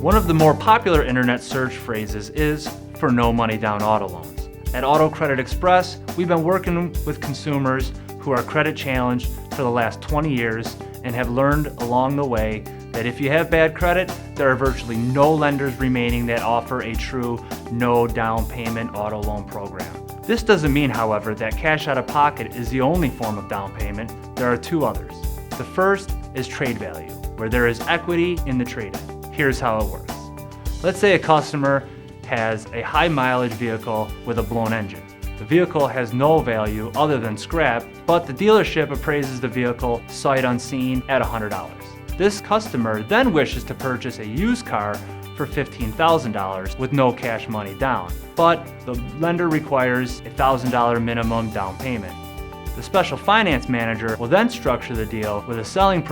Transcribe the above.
One of the more popular internet search phrases is for no money down auto loans. At Auto Credit Express, we've been working with consumers who are credit challenged for the last 20 years and have learned along the way that if you have bad credit, there are virtually no lenders remaining that offer a true no down payment auto loan program. This doesn't mean, however, that cash out of pocket is the only form of down payment. There are two others. The first is trade value, where there is equity in the trade-in. Here's how it works. Let's say a customer has a high mileage vehicle with a blown engine. The vehicle has no value other than scrap, but the dealership appraises the vehicle sight unseen at $100. This customer then wishes to purchase a used car for $15,000 with no cash money down, but the lender requires a $1,000 minimum down payment. The special finance manager will then structure the deal with a selling price